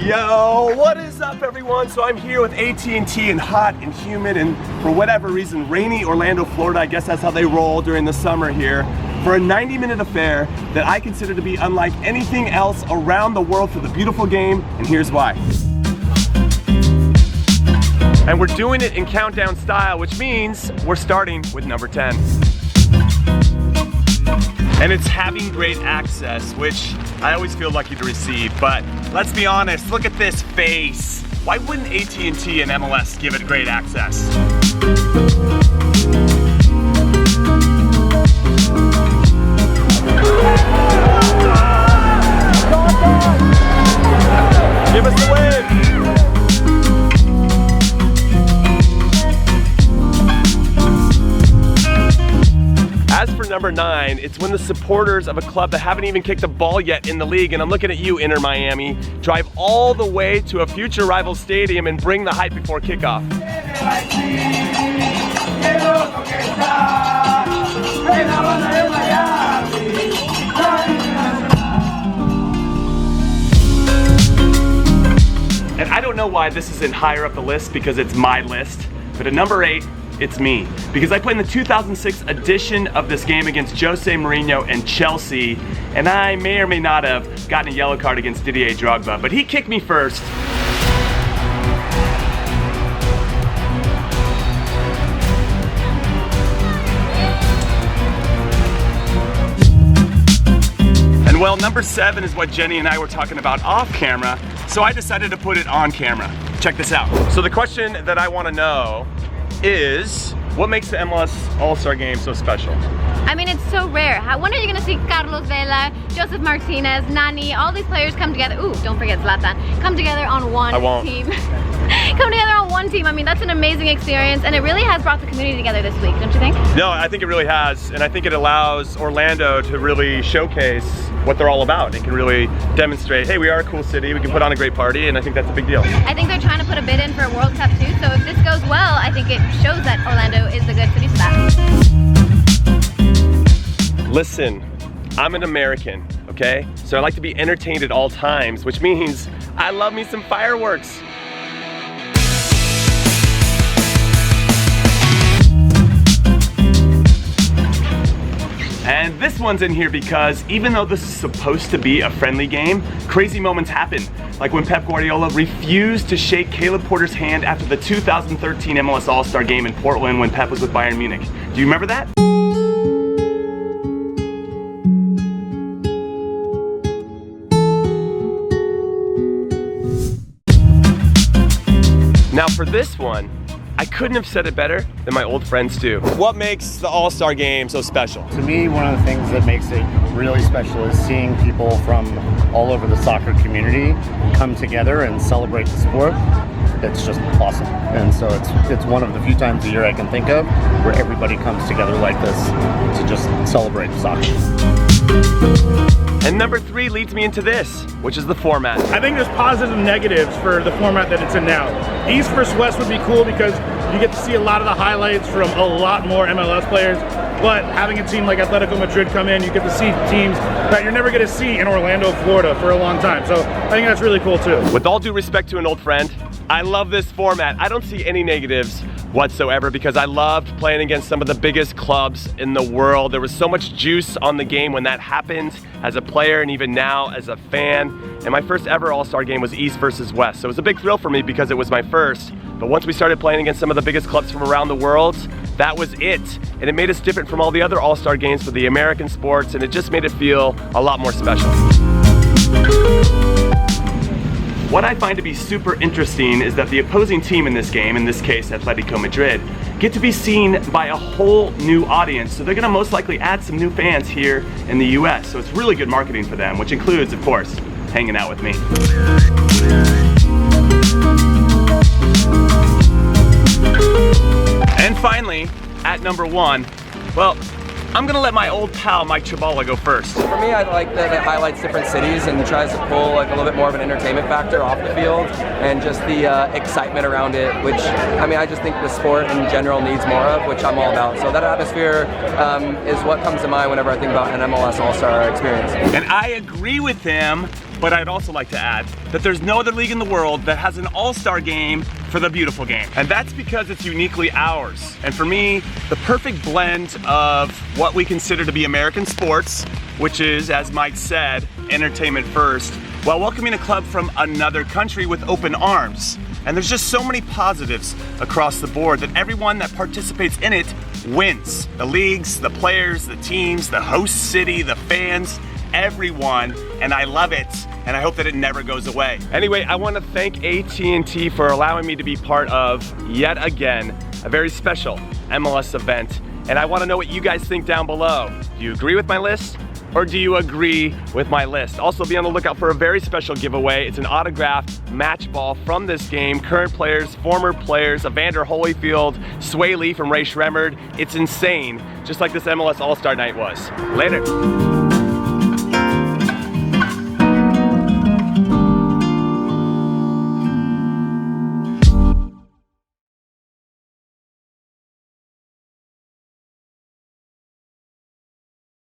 Yo, what is up everyone? So I'm here with AT&T in hot and humid and for whatever reason rainy Orlando, Florida. I guess that's how they roll during the summer here for a 90-minute affair that I consider to be unlike anything else around the world for the beautiful game, and here's why. And we're doing it in countdown style, which means we're starting with number 10. And it's having great access, which I always feel lucky to receive, but let's be honest, look at this face. Why wouldn't AT&T and MLS give it great access? Give us the win! As for number 9, it's when the supporters of a club that haven't even kicked a ball yet in the league, and I'm looking at you, Inter Miami, drive all the way to a future rival stadium and bring the hype before kickoff. And I don't know why this isn't higher up the list because it's my list, but at number 8, it's me. Because I played in the 2006 edition of this game against Jose Mourinho and Chelsea, and I may or may not have gotten a yellow card against Didier Drogba, but he kicked me first. And well, number 7 is what Jenny and I were talking about off camera, so I decided to put it on camera. Check this out. So the question that I want to know is, what makes the MLS All-Star Game so special? I mean, it's so rare. When are you going to see Carlos Vela, Joseph Martinez, Nani, all these players come together? Ooh, don't forget Zlatan. Come together on one team. Come together on one team. I mean, that's an amazing experience, and it really has brought the community together this week, don't you think? No, I think it really has, and I think it allows Orlando to really showcase what they're all about. It can really demonstrate, hey, we are a cool city, we can put on a great party, and I think that's a big deal. I think they're trying to put a bid in for a World Cup too, so if this goes well, I think it shows that Orlando is a good city for that. Listen, I'm an American, okay? So I like to be entertained at all times, which means I love me some fireworks. And this one's in here because even though this is supposed to be a friendly game, crazy moments happen. Like when Pep Guardiola refused to shake Caleb Porter's hand after the 2013 MLS All-Star Game in Portland when Pep was with Bayern Munich. Do you remember that? Now for this one, I couldn't have said it better than my old friends do. What makes the All-Star Game so special? To me, one of the things that makes it really special is seeing people from all over the soccer community come together and celebrate the sport. It's just awesome. And so it's one of the few times a year I can think of where everybody comes together like this to just celebrate soccer. And number 3 leads me into this, which is the format. I think there's positives and negatives for the format that it's in now. East versus West would be cool because you get to see a lot of the highlights from a lot more MLS players, but having a team like Atletico Madrid come in, you get to see teams that you're never gonna see in Orlando, Florida for a long time. So I think that's really cool too. With all due respect to an old friend, I love this format. I don't see any negatives whatsoever because I loved playing against some of the biggest clubs in the world. There was so much juice on the game when that happened as a player and even now as a fan. And my first ever All-Star game was East versus West. So it was a big thrill for me because it was my first. But once we started playing against some of the biggest clubs from around the world, that was it. And it made us different from all the other All-Star games for the American sports, and it just made it feel a lot more special. What I find to be super interesting is that the opposing team in this game, in this case Atletico Madrid, get to be seen by a whole new audience. So they're gonna most likely add some new fans here in the US. So it's really good marketing for them, which includes, of course, hanging out with me. And finally, at number 1, well, I'm gonna let my old pal Mike Chabala go first. For me, I like that it highlights different cities and tries to pull like a little bit more of an entertainment factor off the field and just the excitement around it, which, I mean, I just think the sport in general needs more of, which I'm all about. So that atmosphere is what comes to mind whenever I think about an MLS All-Star experience. And I agree with him, But I'd also like to add that there's no other league in the world that has an all-star game for the beautiful game. And that's because it's uniquely ours. And for me, the perfect blend of what we consider to be American sports, which is, as Mike said, entertainment first, while welcoming a club from another country with open arms. And there's just so many positives across the board that everyone that participates in it wins. The leagues, the players, the teams, the host city, the fans, everyone, and I love it, and I hope that it never goes away. Anyway, I want to thank AT&T for allowing me to be part of, yet again, a very special MLS event, and I want to know what you guys think down below. Do you agree with my list? Or do you agree with my list? Also, be on the lookout for a very special giveaway. It's an autographed match ball from this game. Current players, former players, Evander Holyfield, Sway Lee from Ray Shremmerd. It's insane, just like this MLS All-Star Night was. Later.